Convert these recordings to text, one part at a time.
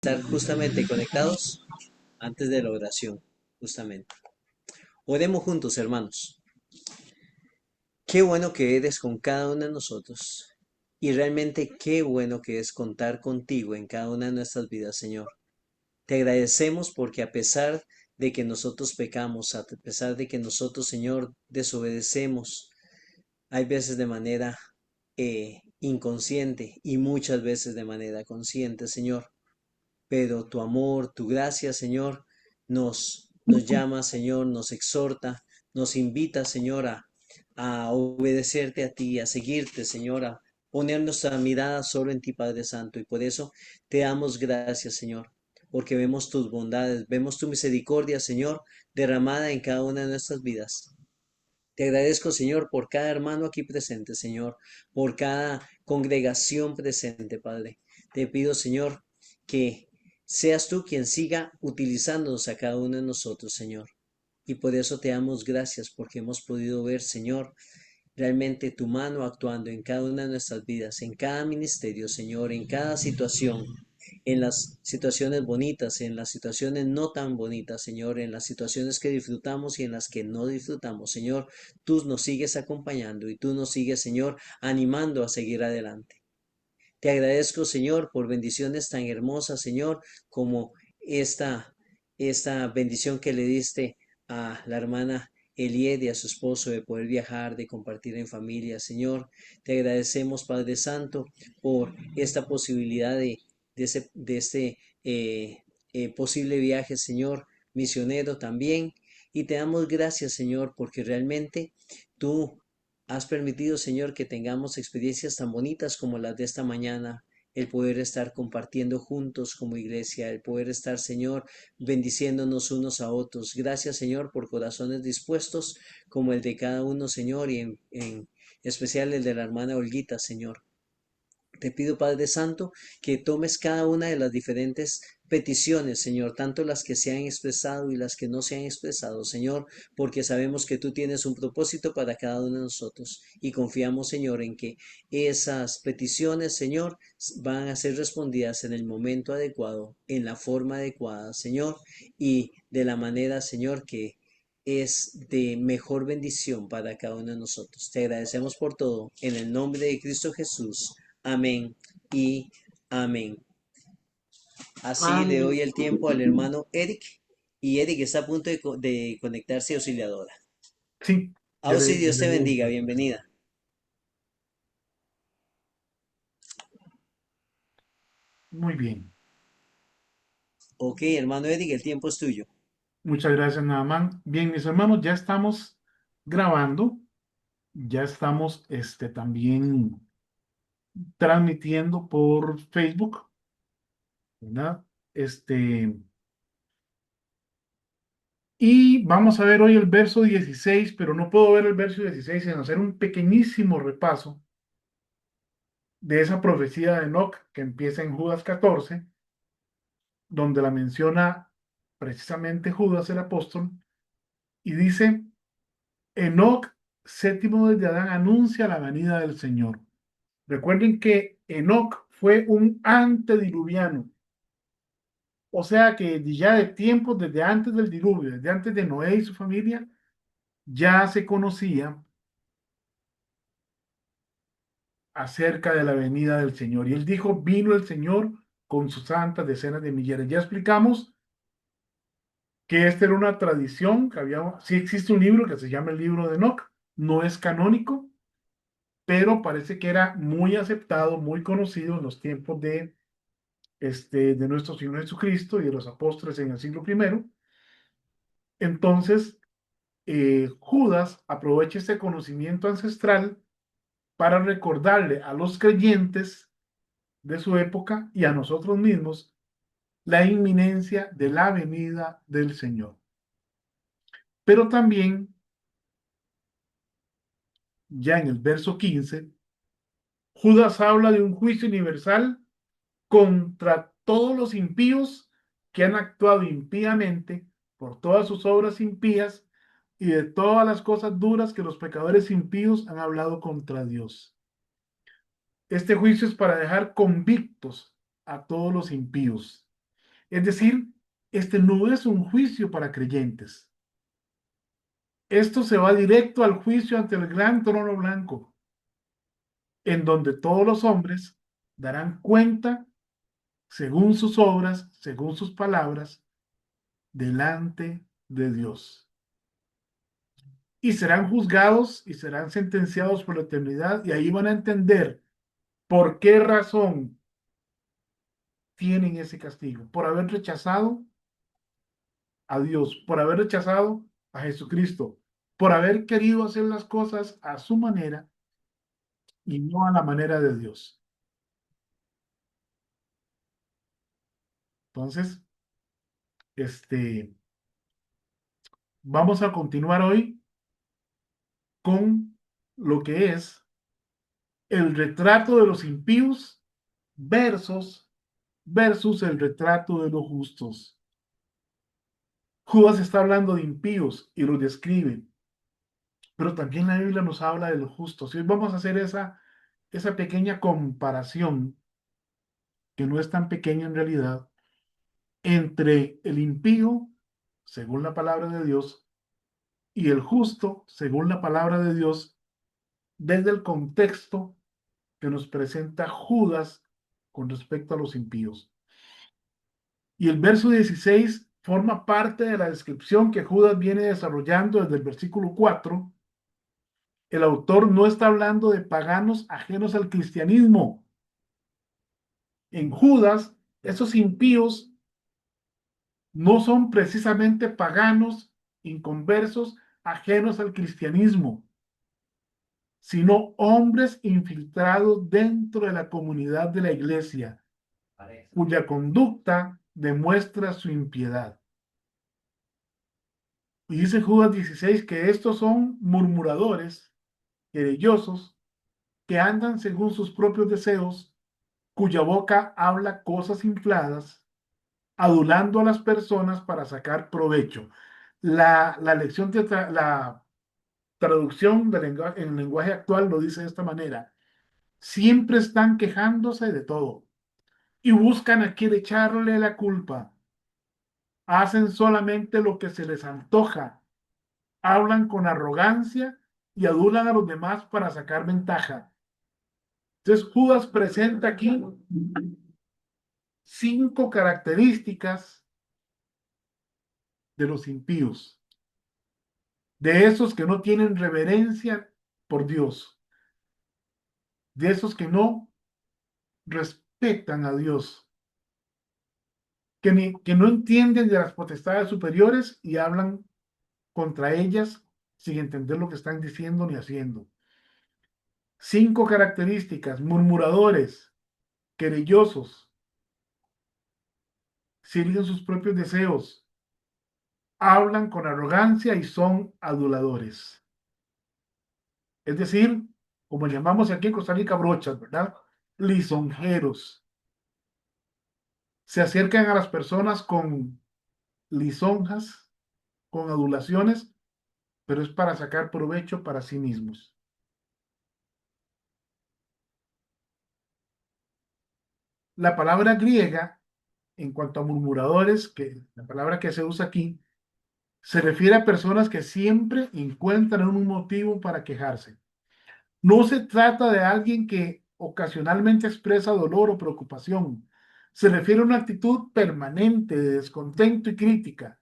Estar justamente conectados antes de la oración, justamente. Oremos juntos, hermanos. Qué bueno que eres con cada uno de nosotros. Y realmente qué bueno que es contar contigo en cada una de nuestras vidas, Señor. Te agradecemos porque a pesar de que nosotros pecamos, a pesar de que nosotros, Señor, desobedecemos, hay veces de manera inconsciente y muchas veces de manera consciente, Señor. Pero tu amor, tu gracia, Señor, nos llama, Señor, nos exhorta, nos invita, Señor, a obedecerte a ti, a seguirte, Señor, a poner nuestra mirada solo en ti, Padre Santo. Y por eso te damos gracias, Señor, porque vemos tus bondades, vemos tu misericordia, Señor, derramada en cada una de nuestras vidas. Te agradezco, Señor, por cada hermano aquí presente, Señor, por cada congregación presente, Padre. Te pido, Señor, que seas tú quien siga utilizándonos a cada uno de nosotros, Señor. Y por eso te damos gracias, porque hemos podido ver, Señor, realmente tu mano actuando en cada una de nuestras vidas, en cada ministerio, Señor, en cada situación, en las situaciones bonitas, en las situaciones no tan bonitas, Señor, en las situaciones que disfrutamos y en las que no disfrutamos, Señor, tú nos sigues acompañando y tú nos sigues, Señor, animando a seguir adelante. Te agradezco, Señor, por bendiciones tan hermosas, Señor, como esta, esta bendición que le diste a la hermana Elied y a su esposo de poder viajar, de compartir en familia, Señor. Te agradecemos, Padre Santo, por esta posibilidad de este posible viaje, Señor, misionero también. Y te damos gracias, Señor, porque realmente tú has permitido, Señor, que tengamos experiencias tan bonitas como las de esta mañana, el poder estar compartiendo juntos como iglesia, el poder estar, Señor, bendiciéndonos unos a otros. Gracias, Señor, por corazones dispuestos como el de cada uno, Señor, y en especial el de la hermana Olguita, Señor. Te pido, Padre Santo, que tomes cada una de las diferentes peticiones, Señor, tanto las que se han expresado y las que no se han expresado, Señor, porque sabemos que tú tienes un propósito para cada uno de nosotros y confiamos, Señor, en que esas peticiones, Señor, van a ser respondidas en el momento adecuado, en la forma adecuada, Señor, y de la manera, Señor, que es de mejor bendición para cada uno de nosotros. Te agradecemos por todo, en el nombre de Cristo Jesús. Amén y amén. Así le doy el tiempo al hermano Eric y Eric está a punto de conectarse a auxiliadora. Sí, Ahora sí, ya Dios le te digo. bendiga, bienvenida. Muy bien. Ok, hermano Eric, el tiempo es tuyo. Muchas gracias, Naaman. Bien, mis hermanos, ya estamos grabando, ya estamos también transmitiendo por Facebook, ¿verdad? Este, y vamos a ver hoy el verso 16, pero no puedo ver el verso 16 sin hacer un pequeñísimo repaso de esa profecía de Enoc que empieza en Judas 14, donde la menciona precisamente Judas el apóstol, y dice: Enoc, séptimo desde Adán, anuncia la venida del Señor. Recuerden que Enoc fue un antediluviano, o sea que ya de tiempos, desde antes del diluvio, desde antes de Noé y su familia, ya se conocía acerca de la venida del Señor. Y él dijo: vino el Señor con sus santas decenas de millares. Ya explicamos que esta era una tradición, que había, sí existe un libro que se llama el libro de Enoc, no es canónico, pero parece que era muy aceptado, muy conocido en los tiempos de nuestro Señor Jesucristo y de los apóstoles en el siglo primero. Entonces, Judas aprovecha este conocimiento ancestral para recordarle a los creyentes de su época y a nosotros mismos la inminencia de la venida del Señor. Pero también, ya en el verso 15, Judas habla de un juicio universal contra todos los impíos que han actuado impíamente por todas sus obras impías y de todas las cosas duras que los pecadores impíos han hablado contra Dios. Este juicio es para dejar convictos a todos los impíos. Es decir, este no es un juicio para creyentes. Esto se va directo al juicio ante el gran trono blanco, en donde todos los hombres darán cuenta según sus obras, según sus palabras, delante de Dios. Y serán juzgados y serán sentenciados por la eternidad, y ahí van a entender por qué razón tienen ese castigo, por haber rechazado a Dios, por haber rechazado a Jesucristo, por haber querido hacer las cosas a su manera y no a la manera de Dios. Entonces, vamos a continuar hoy con lo que es el retrato de los impíos versus el retrato de los justos. Judas está hablando de impíos y los describe, pero también la Biblia nos habla de los justos. Y hoy vamos a hacer esa pequeña comparación, que no es tan pequeña en realidad, entre el impío, según la palabra de Dios, y el justo, según la palabra de Dios, desde el contexto que nos presenta Judas con respecto a los impíos. Y el verso 16 forma parte de la descripción que Judas viene desarrollando desde el versículo 4. El autor no está hablando de paganos ajenos al cristianismo. En Judas, esos impíos no son precisamente paganos, inconversos, ajenos al cristianismo, sino hombres infiltrados dentro de la comunidad de la iglesia, cuya conducta demuestra su impiedad. Y dice Judas 16 que estos son murmuradores, querellosos, que andan según sus propios deseos, cuya boca habla cosas infladas, adulando a las personas para sacar provecho. La traducción en lenguaje actual lo dice de esta manera: siempre están quejándose de todo y buscan a quien echarle la culpa. Hacen solamente lo que se les antoja, hablan con arrogancia y adulan a los demás para sacar ventaja. Entonces Judas presenta aquí 5 características de los impíos, de esos que no tienen reverencia por Dios, de esos que no respetan a Dios, que no entienden de las potestades superiores y hablan contra ellas sin entender lo que están diciendo ni haciendo. 5 características: murmuradores, querellosos, sirven sus propios deseos, hablan con arrogancia y son aduladores. Es decir, como llamamos aquí en Costa Rica, brochas, ¿verdad? Lisonjeros. Se acercan a las personas con lisonjas, con adulaciones, pero es para sacar provecho para sí mismos. La palabra griega, en cuanto a murmuradores, que la palabra que se usa aquí, se refiere a personas que siempre encuentran un motivo para quejarse. No se trata de alguien que ocasionalmente expresa dolor o preocupación. Se refiere a una actitud permanente de descontento y crítica.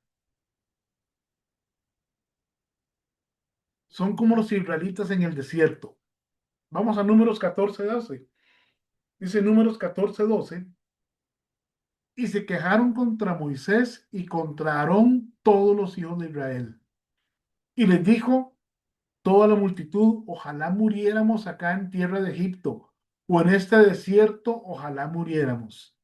Son como los israelitas en el desierto. Vamos a Números 14:12. Dice Números 14:12: y se quejaron contra Moisés y contra Aarón todos los hijos de Israel. Y les dijo toda la multitud: ojalá muriéramos acá en tierra de Egipto, o en este desierto, ojalá muriéramos.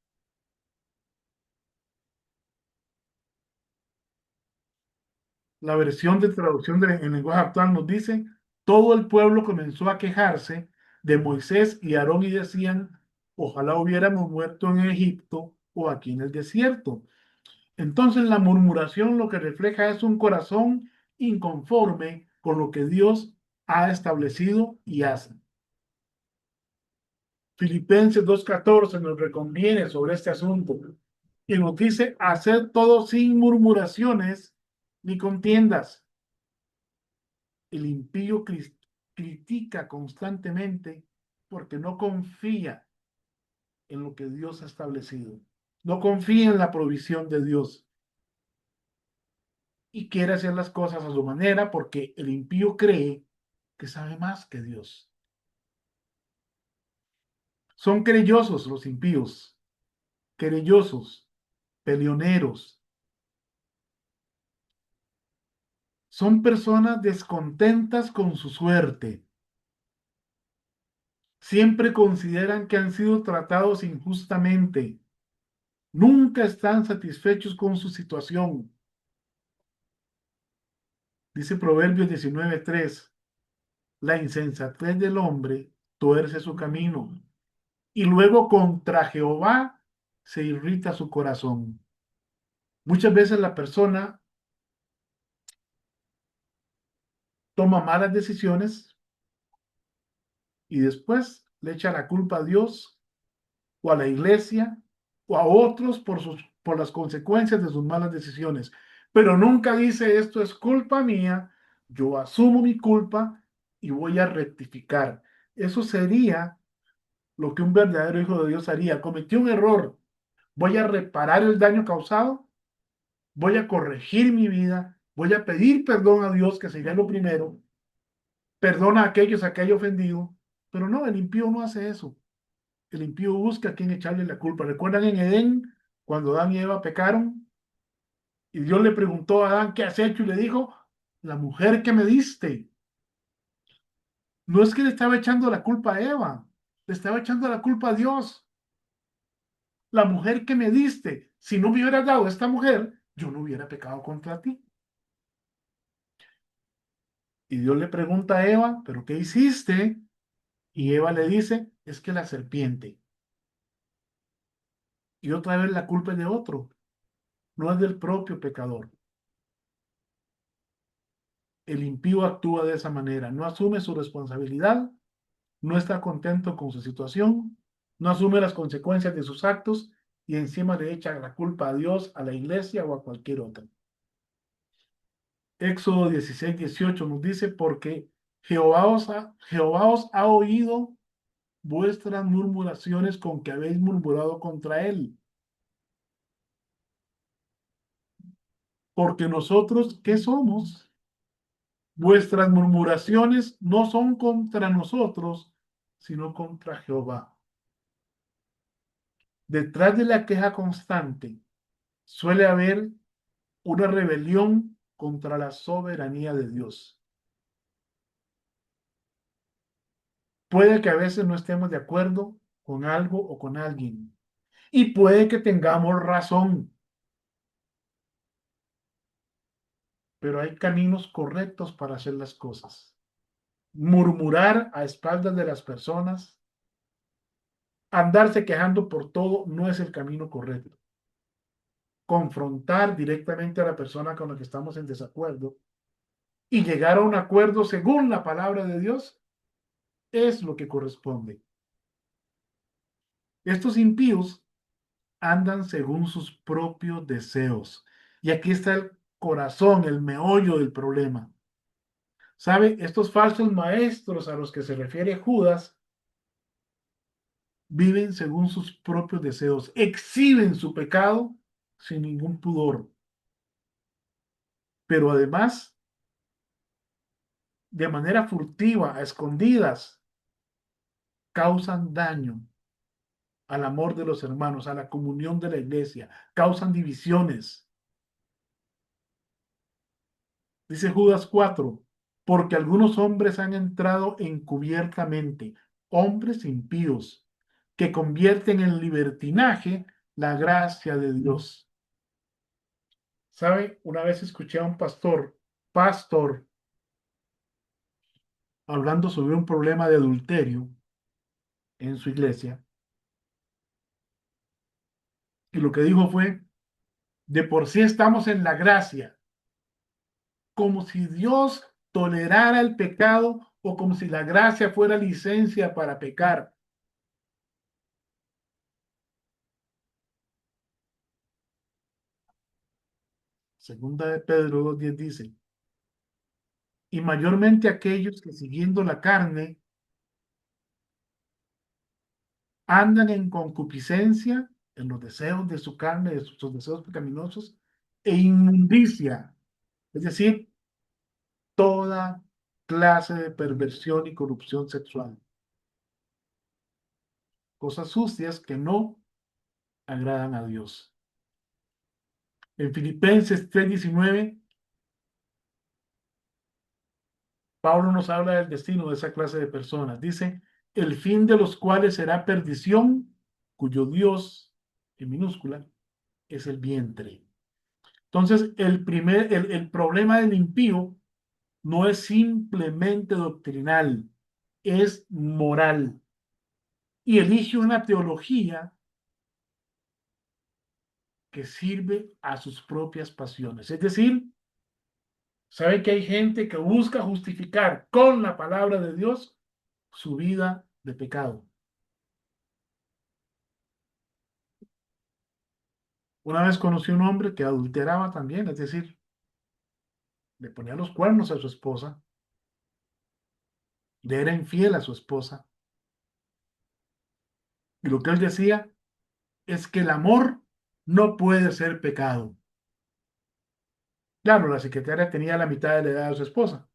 La versión de traducción en lenguaje actual nos dice: todo el pueblo comenzó a quejarse de Moisés y Aarón y decían: ojalá hubiéramos muerto en Egipto o aquí en el desierto. Entonces la murmuración lo que refleja es un corazón inconforme con lo que Dios ha establecido y hace. Filipenses 2:14 nos reconviene sobre este asunto. Y nos dice, hacer todo sin murmuraciones ni contiendas. El impío critica constantemente porque no confía en lo que Dios ha establecido. No confía en la provisión de Dios y quiere hacer las cosas a su manera porque el impío cree que sabe más que Dios. Son querellosos los impíos, querellosos, peleoneros. Son personas descontentas con su suerte. Siempre consideran que han sido tratados injustamente. Nunca están satisfechos con su situación. Dice Proverbios 19:3, la insensatez del hombre tuerce su camino y luego contra Jehová se irrita su corazón. Muchas veces la persona toma malas decisiones y después le echa la culpa a Dios o a la iglesia o a otros por las consecuencias de sus malas decisiones. Pero nunca dice esto es culpa mía, yo asumo mi culpa y voy a rectificar. Eso sería lo que un verdadero hijo de Dios haría. Cometí un error, voy a reparar el daño causado, voy a corregir mi vida, voy a pedir perdón a Dios, que sería lo primero, perdona a aquellos a que haya ofendido, pero no, el impío no hace eso. El impío busca a quien echarle la culpa. ¿Recuerdan en Edén, cuando Adán y Eva pecaron? Y Dios le preguntó a Adán, ¿qué has hecho? Y le dijo, la mujer que me diste. No es que le estaba echando la culpa a Eva, le estaba echando la culpa a Dios. La mujer que me diste, si no me hubieras dado esta mujer, yo no hubiera pecado contra ti. Y Dios le pregunta a Eva, ¿pero qué hiciste? Y Eva le dice, es que la serpiente. Y otra vez la culpa es de otro, no es del propio pecador. El impío actúa de esa manera, no asume su responsabilidad, no está contento con su situación, no asume las consecuencias de sus actos y encima le echa la culpa a Dios, a la iglesia o a cualquier otra. Éxodo 16:18 nos dice, porque Jehová os ha oído vuestras murmuraciones con que habéis murmurado contra él. Porque nosotros, ¿qué somos? Vuestras murmuraciones no son contra nosotros, sino contra Jehová. Detrás de la queja constante suele haber una rebelión contra la soberanía de Dios. Puede que a veces no estemos de acuerdo con algo o con alguien y puede que tengamos razón, pero hay caminos correctos para hacer las cosas. Murmurar a espaldas de las personas, andarse quejando por todo, no es el camino correcto. Confrontar directamente a la persona con la que estamos en desacuerdo y llegar a un acuerdo según la palabra de Dios es lo que corresponde. Estos impíos andan según sus propios deseos. Y aquí está el corazón, el meollo del problema. ¿Sabe? Estos falsos maestros a los que se refiere Judas viven según sus propios deseos, exhiben su pecado sin ningún pudor, pero además, de manera furtiva, a escondidas, causan daño al amor de los hermanos, a la comunión de la iglesia, causan divisiones. Dice Judas 4, porque algunos hombres han entrado encubiertamente, hombres impíos, que convierten en libertinaje la gracia de Dios. ¿Sabe? Una vez escuché a un pastor, hablando sobre un problema de adulterio en su iglesia, y lo que dijo fue, de por sí estamos en la gracia, como si Dios tolerara el pecado o como si la gracia fuera licencia para pecar. Segunda de Pedro 2:10 dice, y mayormente aquellos que siguiendo la carne andan en concupiscencia, en los deseos de su carne, de sus deseos pecaminosos, e inmundicia, es decir, toda clase de perversión y corrupción sexual, cosas sucias que no agradan a Dios. En Filipenses 3:19, Pablo nos habla del destino de esa clase de personas. Dice, el fin de los cuales será perdición, cuyo Dios, en minúscula, es el vientre. Entonces, el problema del impío no es simplemente doctrinal, es moral. Y elige una teología que sirve a sus propias pasiones. Es decir, sabe que hay gente que busca justificar con la palabra de Dios su vida de pecado. Una vez conocí a un hombre que adulteraba también, es decir, le ponía los cuernos a su esposa, le era infiel a su esposa. Y lo que él decía es que el amor no puede ser pecado. Claro, la secretaria tenía la mitad de la edad de su esposa.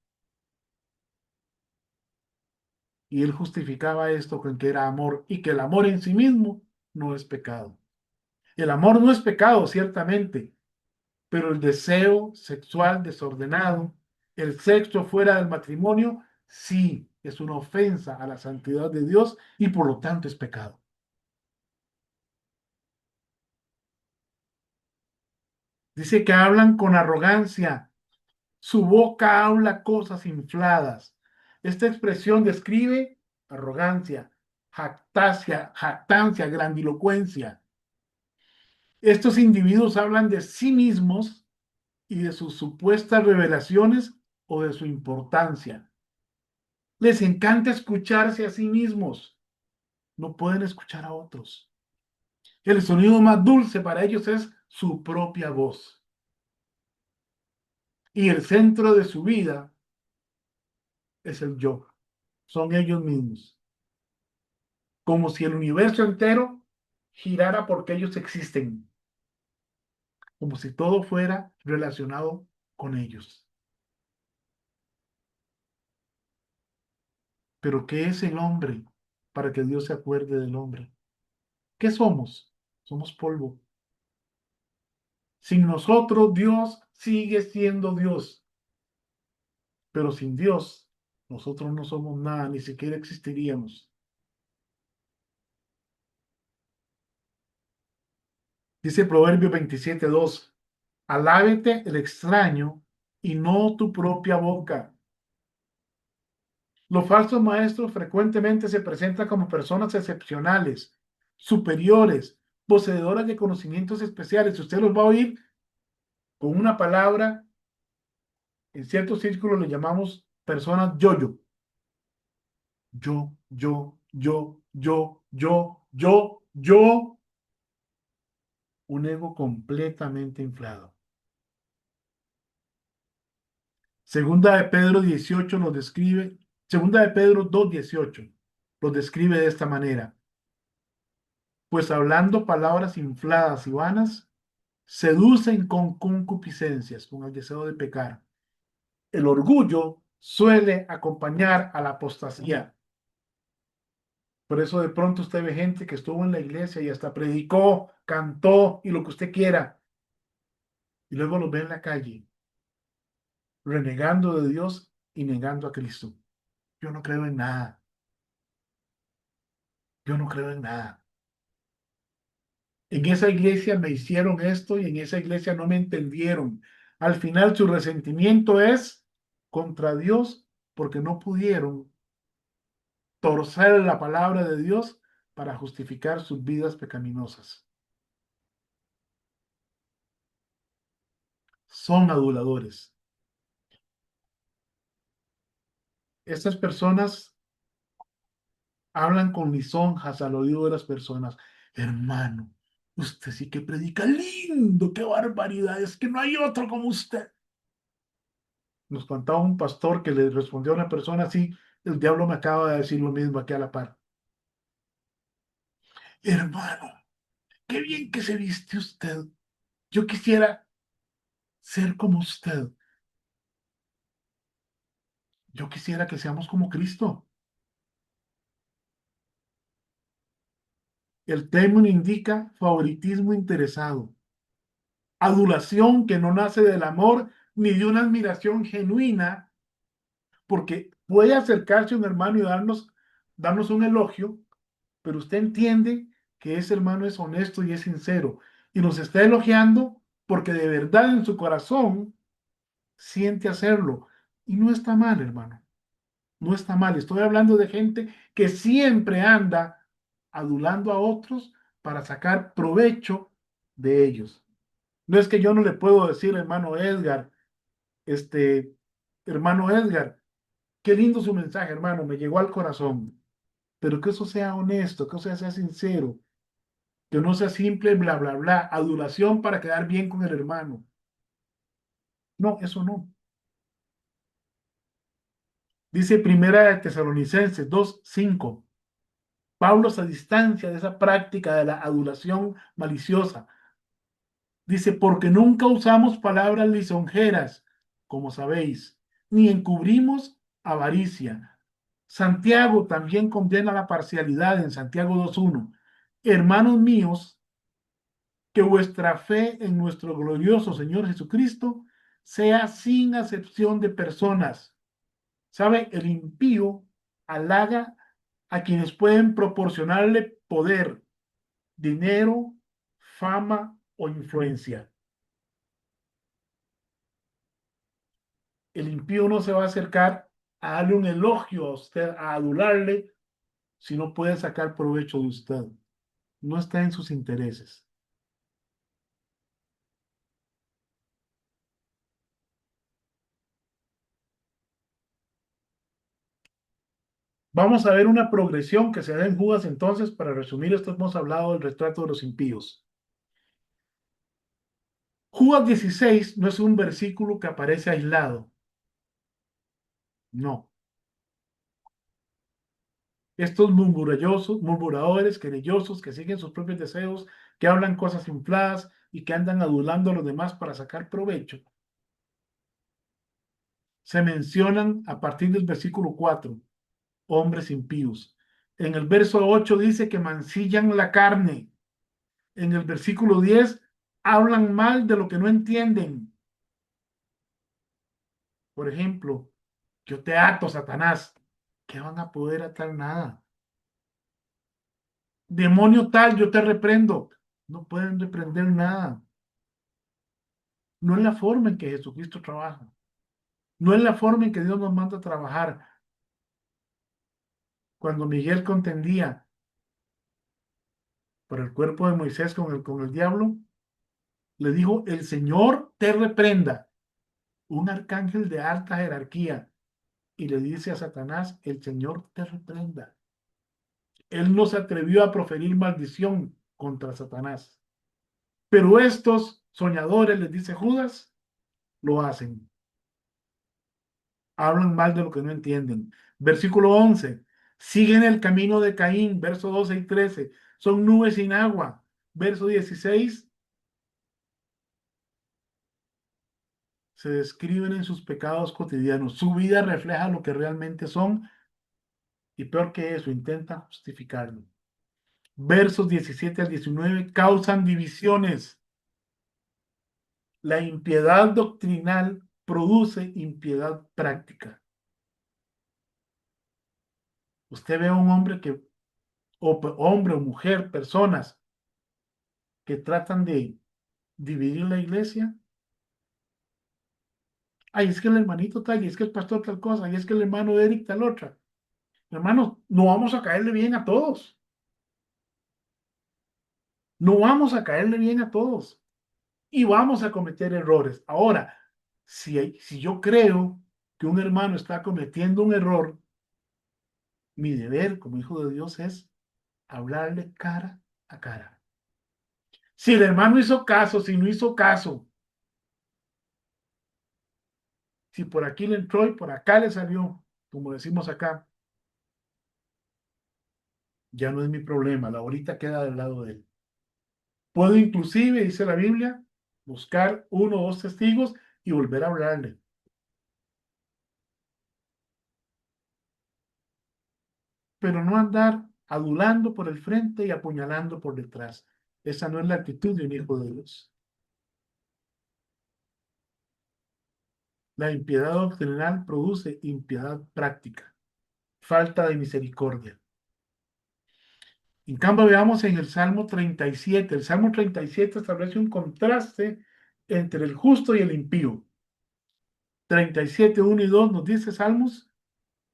Y él justificaba esto con que era amor y que el amor en sí mismo no es pecado. El amor no es pecado, ciertamente, pero el deseo sexual desordenado, el sexo fuera del matrimonio, sí es una ofensa a la santidad de Dios y por lo tanto es pecado. Dice que hablan con arrogancia, su boca habla cosas infladas. Esta expresión describe arrogancia, jactancia, grandilocuencia. Estos individuos hablan de sí mismos y de sus supuestas revelaciones o de su importancia. Les encanta escucharse a sí mismos. No pueden escuchar a otros. El sonido más dulce para ellos es su propia voz. Y el centro de su vida es el yo. Son ellos mismos. Como si el universo entero girara porque ellos existen. Como si todo fuera relacionado con ellos. Pero ¿qué es el hombre para que Dios se acuerde del hombre? ¿Qué somos? Somos polvo. Sin nosotros, Dios sigue siendo Dios. Pero sin Dios, nosotros no somos nada, ni siquiera existiríamos. Dice Proverbio 27:2, alábete el extraño y no tu propia boca. Los falsos maestros frecuentemente se presentan como personas excepcionales, superiores, poseedoras de conocimientos especiales. Usted los va a oír con una palabra, en ciertos círculos le llamamos personas yo-yo. Yo. Un ego completamente inflado. Segunda de Pedro 18 lo describe, segunda de Pedro 2:18 lo describe de esta manera. Pues hablando palabras infladas y vanas, seducen con concupiscencias, con el deseo de pecar. El orgullo suele acompañar a la apostasía. Por eso de pronto usted ve gente que estuvo en la iglesia y hasta predicó, cantó y lo que usted quiera. Y luego los ve en la calle, renegando de Dios y negando a Cristo. Yo no creo en nada. Yo no creo en nada. En esa iglesia me hicieron esto y en esa iglesia no me entendieron. Al final su resentimiento es contra Dios porque no pudieron torcer la palabra de Dios para justificar sus vidas pecaminosas. Son aduladores. Estas personas hablan con lisonjas al oído de las personas. Hermano, Usted sí que predica lindo, qué barbaridad, es que no hay otro como usted. Nos contaba un pastor que le respondió a una persona así, el diablo me acaba de decir lo mismo aquí a la par. Hermano, qué bien que se viste usted. Yo quisiera ser como usted. Yo quisiera que seamos como Cristo. El término indica favoritismo interesado, adulación que no nace del amor ni de una admiración genuina, porque puede acercarse un hermano y darnos un elogio, pero usted entiende que ese hermano es honesto y es sincero y nos está elogiando porque de verdad en su corazón siente hacerlo. Y no está mal, hermano. No está mal. Estoy hablando de gente que siempre anda adulando a otros para sacar provecho de ellos. No es que yo no le puedo decir, este, hermano Edgar, qué lindo su mensaje, hermano, me llegó al corazón. Pero que eso sea honesto, que eso sea sincero, que no sea simple bla, bla, bla, adulación para quedar bien con el hermano. No, eso no. Dice Primera de Tesalonicenses 2:5. Pablo se distancia de esa práctica de la adulación maliciosa. Dice, porque nunca usamos palabras lisonjeras, como sabéis, ni encubrimos avaricia. Santiago también condena la parcialidad en Santiago 2:1. Hermanos míos, que vuestra fe en nuestro glorioso Señor Jesucristo sea sin acepción de personas. ¿Sabe? El impío halaga a quienes pueden proporcionarle poder, dinero, fama o influencia. El impío no se va a acercar a darle un elogio a usted, a adularle, si no puede sacar provecho de usted. No está en sus intereses. Vamos a ver una progresión que se da en Judas entonces. Para resumir esto, hemos hablado del retrato de los impíos. Judas 16 no es un versículo que aparece aislado. No. Estos murmuradores, querellosos, que siguen sus propios deseos, que hablan cosas infladas y que andan adulando a los demás para sacar provecho, se mencionan a partir del versículo 4, hombres impíos. En el verso 8 dice que mancillan la carne. En el versículo 10 hablan mal de lo que no entienden. Por ejemplo, yo te ato, Satanás. ¿Qué van a poder atar nada? Demonio tal, yo te reprendo. No pueden reprender nada. No es la forma en que Jesucristo trabaja. No es la forma en que Dios nos manda a trabajar. Cuando Miguel contendía por el cuerpo de Moisés con el diablo, le dijo, el Señor te reprenda. Un arcángel de alta jerarquía. Y le dice a Satanás, el Señor te reprenda. Él no se atrevió a proferir maldición contra Satanás. Pero estos soñadores, les dice Judas, lo hacen. Hablan mal de lo que no entienden. Versículo 11. Siguen el camino de Caín, verso 12 y 13. Son nubes sin agua. Verso 16. Se describen en sus pecados cotidianos. Su vida refleja lo que realmente son y peor que eso, intentan justificarlo. Versos 17 al 19 causan divisiones. La impiedad doctrinal produce impiedad práctica. Usted ve a un hombre hombre o mujer, personas que tratan de dividir la iglesia. Ay, es que el hermanito tal, y es que el pastor tal cosa, y es que el hermano Eric tal otra. Hermanos, no vamos a caerle bien a todos. No vamos a caerle bien a todos. Y vamos a cometer errores. Ahora, si yo creo que un hermano está cometiendo un error, mi deber como hijo de Dios es hablarle cara a cara. Si el hermano hizo caso, si no hizo caso, si por aquí le entró y por acá le salió, como decimos acá, ya no es mi problema, la horita queda del lado de él. Puedo inclusive, dice la Biblia, buscar uno o dos testigos y volver a hablarle. Pero no andar adulando por el frente y apuñalando por detrás. Esa no es la actitud de un hijo de Dios. La impiedad doctrinal produce impiedad práctica, falta de misericordia. En cambio, veamos en el Salmo 37. El Salmo 37 establece un contraste entre el justo y el impío. 37, 1 y 2 nos dice Salmos: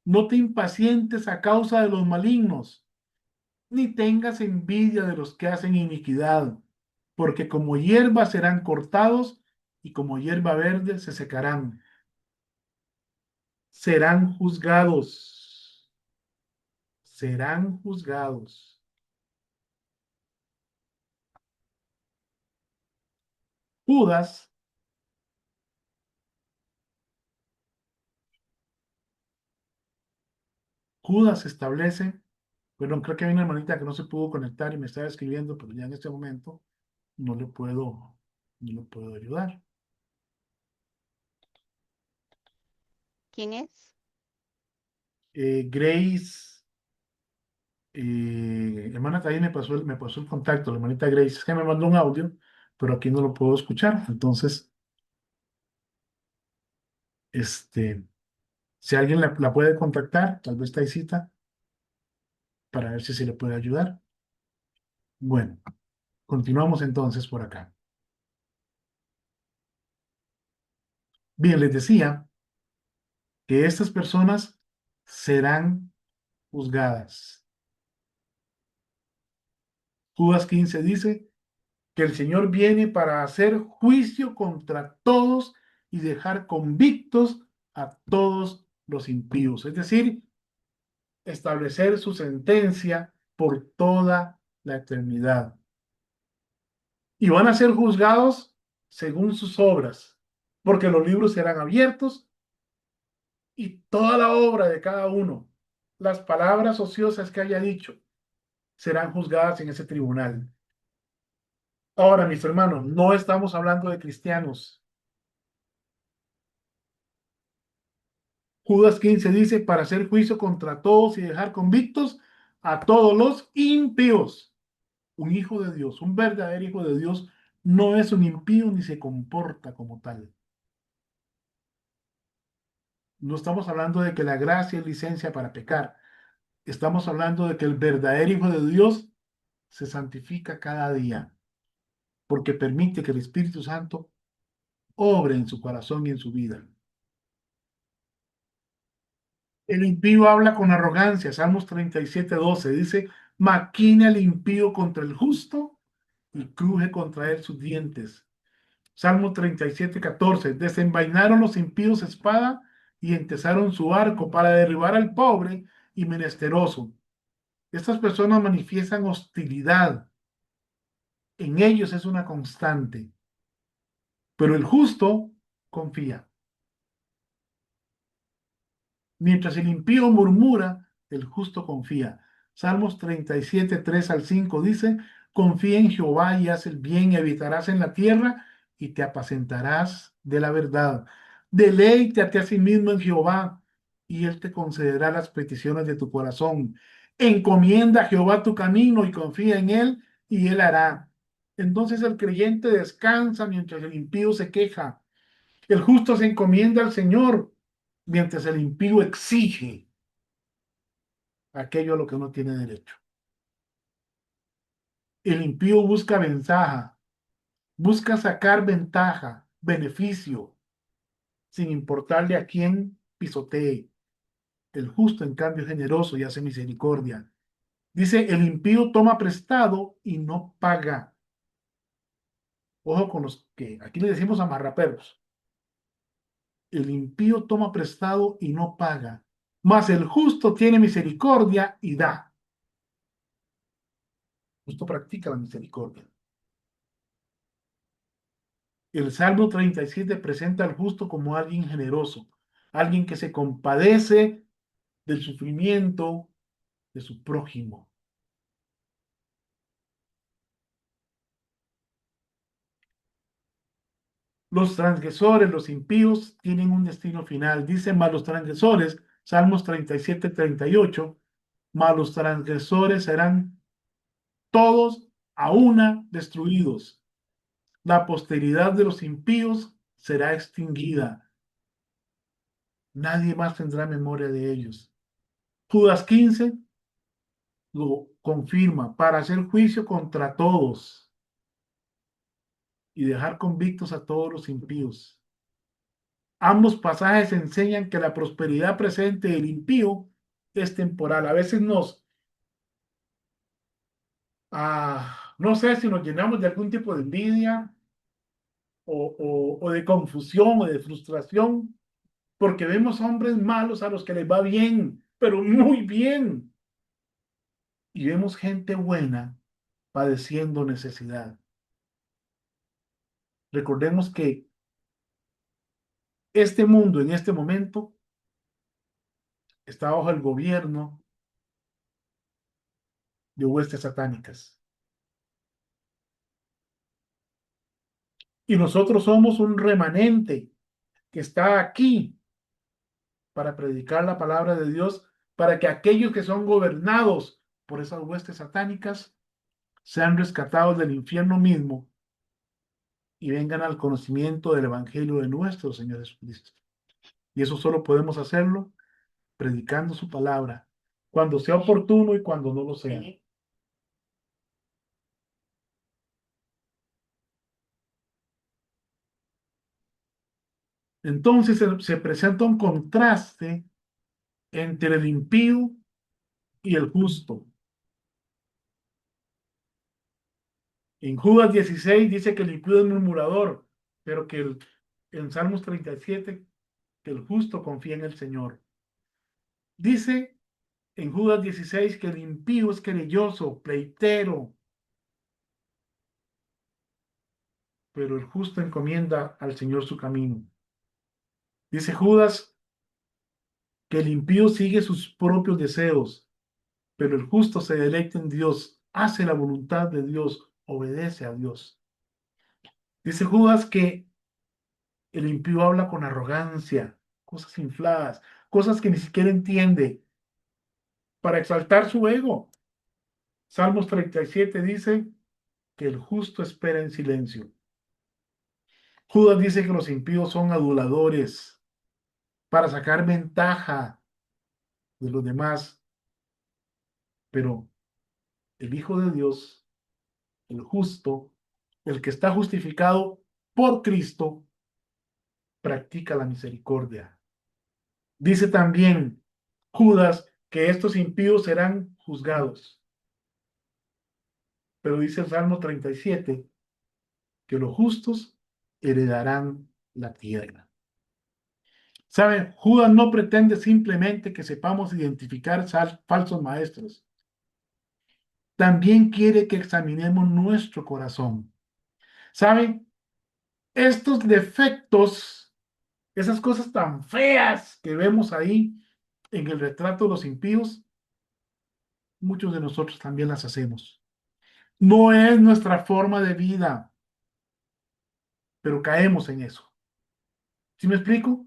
no te impacientes a causa de los malignos, ni tengas envidia de los que hacen iniquidad, porque como hierba serán cortados y como hierba verde se secarán. Serán juzgados, serán juzgados. Judas, Judas establece, bueno, creo que hay una hermanita que no se pudo conectar y me estaba escribiendo, pero ya en este momento no le puedo, no le puedo ayudar. ¿Quién es? Grace, hermana Taí me pasó el contacto, la hermanita Grace, es que me mandó un audio, pero aquí no lo puedo escuchar. Entonces, si alguien la puede contactar, tal vez Taisita, para ver si se le puede ayudar. Bueno, continuamos entonces por acá. Bien, les decía que estas personas serán juzgadas. Judas 15 dice que el Señor viene para hacer juicio contra todos y dejar convictos a todos los impíos, es decir, establecer su sentencia por toda la eternidad. Y van a ser juzgados según sus obras, porque los libros serán abiertos y toda la obra de cada uno, las palabras ociosas que haya dicho, serán juzgadas en ese tribunal. Ahora, mis hermanos, no estamos hablando de cristianos. Judas 15 dice, para hacer juicio contra todos y dejar convictos a todos los impíos. Un hijo de Dios, un verdadero hijo de Dios, no es un impío ni se comporta como tal. No estamos hablando de que la gracia es licencia para pecar. Estamos hablando de que el verdadero hijo de Dios se santifica cada día, porque permite que el Espíritu Santo obre en su corazón y en su vida. El impío habla con arrogancia. Salmos 37:12 dice, maquina el impío contra el justo y cruje contra él sus dientes. Salmo 37:14, desenvainaron los impíos espada y entesaron su arco para derribar al pobre y menesteroso. Estas personas manifiestan hostilidad. En ellos es una constante. Pero el justo confía. Mientras el impío murmura, el justo confía. Salmos 37:3 al 5 dice, confía en Jehová y haz el bien y habitarás en la tierra y te apacentarás de la verdad. Deleítate a sí mismo en Jehová y él te concederá las peticiones de tu corazón. Encomienda a Jehová tu camino y confía en él y él hará. Entonces el creyente descansa mientras el impío se queja. El justo se encomienda al Señor, mientras el impío exige aquello a lo que no tiene derecho. El impío busca ventaja, busca sacar ventaja, beneficio, sin importarle a quién pisotee. El justo, en cambio, es generoso y hace misericordia. Dice, el impío toma prestado y no paga. Ojo con los que aquí le decimos amarraperros. El impío toma prestado y no paga, mas el justo tiene misericordia y da. Justo practica la misericordia. El Salmo 37 presenta al justo como alguien generoso, alguien que se compadece del sufrimiento de su prójimo. Los transgresores, los impíos, tienen un destino final. Dicen más los transgresores, Salmos 37, 38, mas los transgresores serán todos a una destruidos. La posteridad de los impíos será extinguida. Nadie más tendrá memoria de ellos. Judas 15 lo confirma para hacer juicio contra todos y dejar convictos a todos los impíos. Ambos pasajes enseñan que la prosperidad presente del impío es temporal. A veces no sé si nos llenamos de algún tipo de envidia o de confusión o de frustración, porque vemos hombres malos a los que les va bien, pero muy bien. Y vemos gente buena padeciendo necesidad. Recordemos que este mundo en este momento está bajo el gobierno de huestes satánicas. Y nosotros somos un remanente que está aquí para predicar la palabra de Dios, para que aquellos que son gobernados por esas huestes satánicas sean rescatados del infierno mismo y vengan al conocimiento del Evangelio de nuestro Señor Jesucristo. Y eso solo podemos hacerlo predicando su palabra, cuando sea oportuno y cuando no lo sea. Entonces se presenta un contraste entre el impío y el justo. En Judas 16 dice que el impío es murmurador, pero en Salmos 37 que el justo confía en el Señor. Dice en Judas 16 que el impío es querelloso, pleitero, pero el justo encomienda al Señor su camino. Dice Judas que el impío sigue sus propios deseos, pero el justo se deleita en Dios, hace la voluntad de Dios, obedece a Dios. Dice Judas que el impío habla con arrogancia, cosas infladas, cosas que ni siquiera entiende, para exaltar su ego. Salmos 37 dice que el justo espera en silencio. Judas dice que los impíos son aduladores para sacar ventaja de los demás, pero el Hijo de Dios, el justo, el que está justificado por Cristo, practica la misericordia. Dice también Judas que estos impíos serán juzgados. Pero dice el Salmo 37 que los justos heredarán la tierra. ¿Saben? Judas no pretende simplemente que sepamos identificar falsos maestros. También quiere que examinemos nuestro corazón. ¿Saben? Estos defectos, esas cosas tan feas que vemos ahí en el retrato de los impíos, muchos de nosotros también las hacemos. No es nuestra forma de vida, pero caemos en eso. ¿Sí me explico?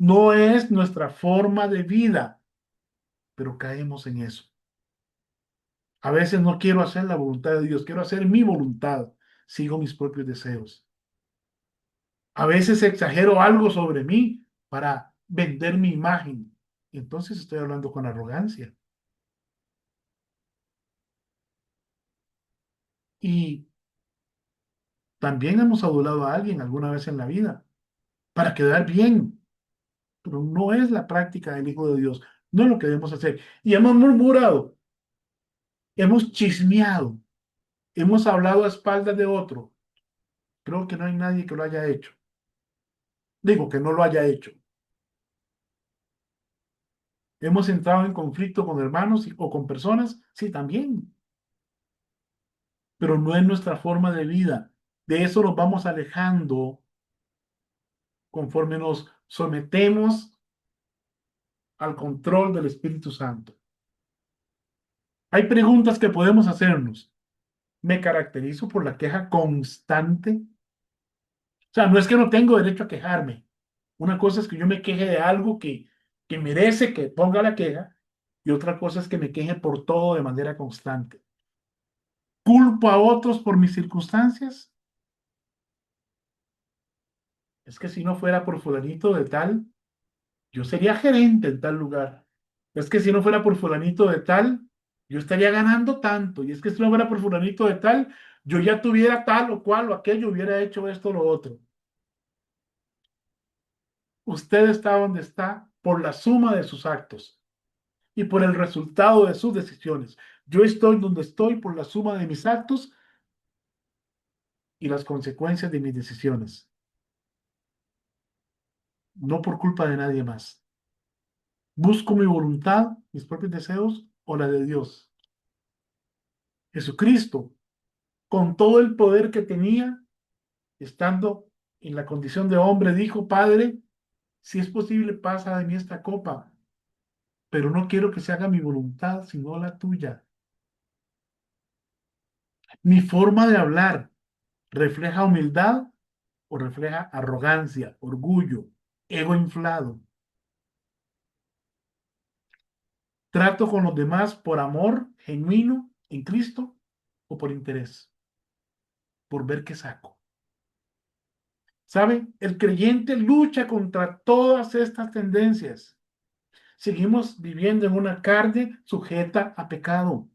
No es nuestra forma de vida, pero caemos en eso. A veces no quiero hacer la voluntad de Dios, quiero hacer mi voluntad. Sigo mis propios deseos. A veces exagero algo sobre mí para vender mi imagen. Entonces estoy hablando con arrogancia. Y también hemos adulado a alguien alguna vez en la vida para quedar bien, pero no es la práctica del Hijo de Dios. No es lo que debemos hacer. Y hemos murmurado, hemos chismeado, hemos hablado a espaldas de otro. Creo que no hay nadie que lo haya hecho. Digo que no lo haya hecho. Hemos entrado en conflicto con hermanos o con personas, sí, también. Pero no es nuestra forma de vida. De eso nos vamos alejando conforme nos sometemos al control del Espíritu Santo. Hay preguntas que podemos hacernos. ¿Me caracterizo por la queja constante? O sea, no es que no tengo derecho a quejarme. Una cosa es que yo me queje de algo que merece que ponga la queja, y otra cosa es que me queje por todo de manera constante. ¿Culpo a otros por mis circunstancias? Es que si no fuera por fulanito de tal, yo sería gerente en tal lugar. Es que si no fuera por fulanito de tal, yo estaría ganando tanto. Y es que si no fuera por fulanito de tal, yo ya tuviera tal o cual o aquello, hubiera hecho esto o lo otro. Usted está donde está por la suma de sus actos y por el resultado de sus decisiones. Yo estoy donde estoy por la suma de mis actos y las consecuencias de mis decisiones, no por culpa de nadie más. Busco mi voluntad, mis propios deseos o la de Dios. Jesucristo, con todo el poder que tenía, estando en la condición de hombre, dijo: Padre, si es posible, pasa de mí esta copa, pero no quiero que se haga mi voluntad, sino la tuya. Mi forma de hablar refleja humildad o refleja arrogancia, orgullo, ego inflado. Trato con los demás por amor genuino en Cristo o por interés, por ver qué saco. ¿Sabe? El creyente lucha contra todas estas tendencias. Seguimos viviendo en una carne sujeta a pecado,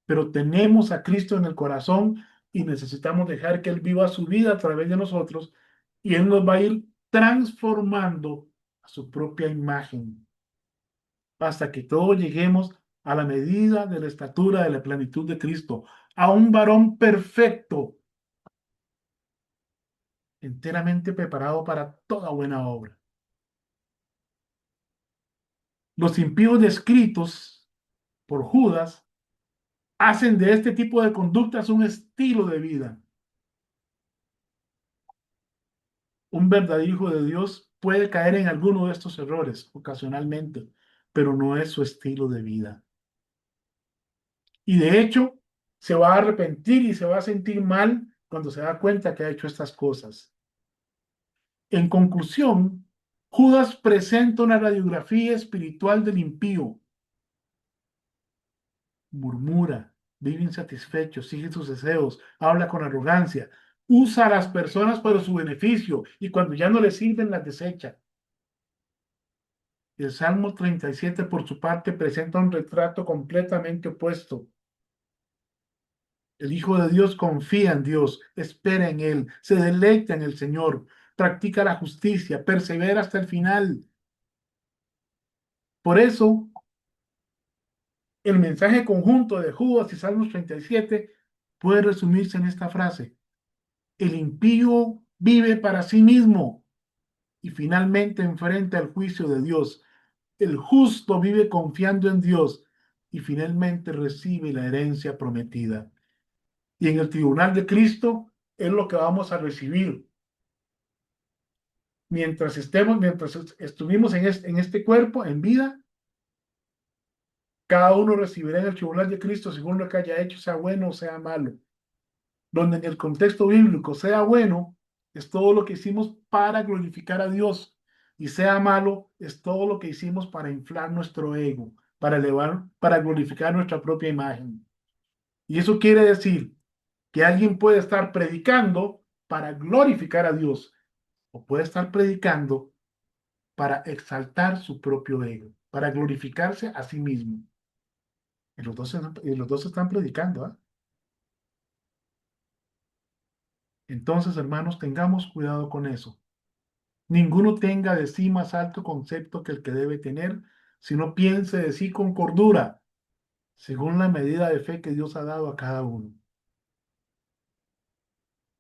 pero tenemos a Cristo en el corazón y necesitamos dejar que Él viva su vida a través de nosotros, y Él nos va a ir transformando a su propia imagen hasta que todos lleguemos a la medida de la estatura de la plenitud de Cristo, a un varón perfecto, enteramente preparado para toda buena obra. Los impíos descritos por Judas hacen de este tipo de conductas un estilo de vida. Un verdadero hijo de Dios puede caer en alguno de estos errores ocasionalmente, pero no es su estilo de vida. Y de hecho, se va a arrepentir y se va a sentir mal cuando se da cuenta que ha hecho estas cosas. En conclusión, Judas presenta una radiografía espiritual del impío. Murmura, vive insatisfecho, sigue sus deseos, habla con arrogancia, usa a las personas para su beneficio y cuando ya no le sirven las desecha. El Salmo 37, por su parte, presenta un retrato completamente opuesto. El Hijo de Dios confía en Dios, espera en Él, se deleita en el Señor, practica la justicia, persevera hasta el final. Por eso, el mensaje conjunto de Judas y Salmos 37 puede resumirse en esta frase: el impío vive para sí mismo y finalmente enfrenta el juicio de Dios. El justo vive confiando en Dios y finalmente recibe la herencia prometida. Y en el tribunal de Cristo es lo que vamos a recibir. Mientras estuvimos en este cuerpo, en vida, cada uno recibirá en el tribunal de Cristo según lo que haya hecho, sea bueno o sea malo. Donde en el contexto bíblico sea bueno, es todo lo que hicimos para glorificar a Dios, y sea malo, es todo lo que hicimos para inflar nuestro ego, para elevar, para glorificar nuestra propia imagen. Y eso quiere decir que alguien puede estar predicando para glorificar a Dios, o puede estar predicando para exaltar su propio ego, para glorificarse a sí mismo. Y los dos están predicando, ¿eh? Entonces, hermanos, tengamos cuidado con eso. Ninguno tenga de sí más alto concepto que el que debe tener, sino piense de sí con cordura, según la medida de fe que Dios ha dado a cada uno.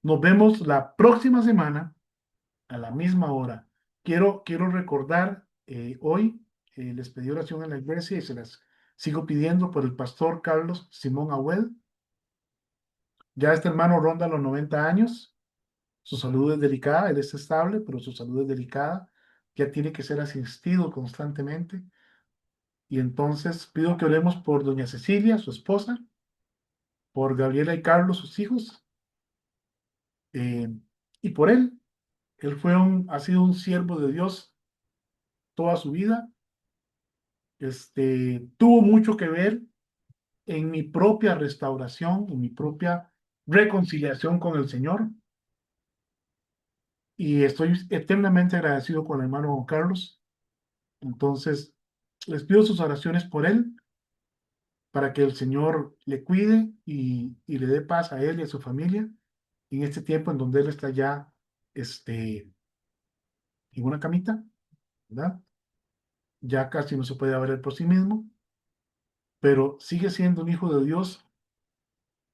Nos vemos la próxima semana a la misma hora. Quiero recordar hoy, les pedí oración en la iglesia y se las sigo pidiendo por el pastor Carlos Simón Agüel. Ya este hermano ronda los 90 años. Su salud es delicada, él está estable, pero su salud es delicada. Ya tiene que ser asistido constantemente. Y entonces pido que oremos por doña Cecilia, su esposa, por Gabriela y Carlos, sus hijos, eh, y por él. Él ha sido un siervo de Dios toda su vida. Tuvo mucho que ver en mi propia restauración, en mi propia reconciliación con el Señor. Y estoy eternamente agradecido con el hermano Juan Carlos. Entonces, les pido sus oraciones por él, para que el Señor le cuide y le dé paz a él y a su familia en este tiempo en donde él está ya en una camita, ¿verdad? Ya casi no se puede valer por sí mismo, pero sigue siendo un hijo de Dios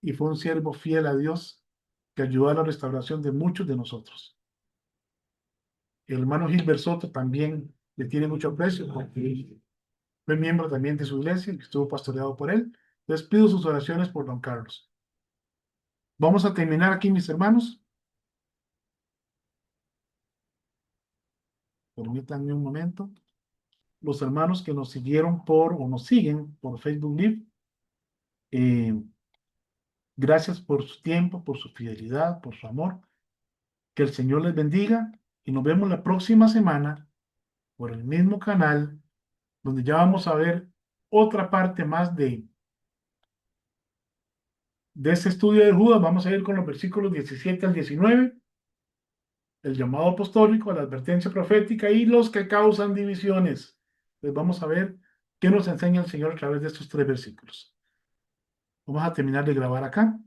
y fue un siervo fiel a Dios que ayudó a la restauración de muchos de nosotros. El hermano Gilbert Soto también le tiene mucho aprecio porque fue miembro también de su iglesia y estuvo pastoreado por él. Les pido sus oraciones por don Carlos. Vamos a terminar aquí, mis hermanos. Permítanme un momento. Los hermanos que nos siguieron o nos siguen por Facebook Live, eh, gracias por su tiempo, por su fidelidad, por su amor. Que el Señor les bendiga y nos vemos la próxima semana por el mismo canal, donde ya vamos a ver otra parte más de este estudio de Judas. Vamos a ir con los versículos 17 al 19, el llamado apostólico, la advertencia profética y los que causan divisiones. Pues vamos a ver qué nos enseña el Señor a través de estos 3 versículos. Vamos a terminar de grabar acá.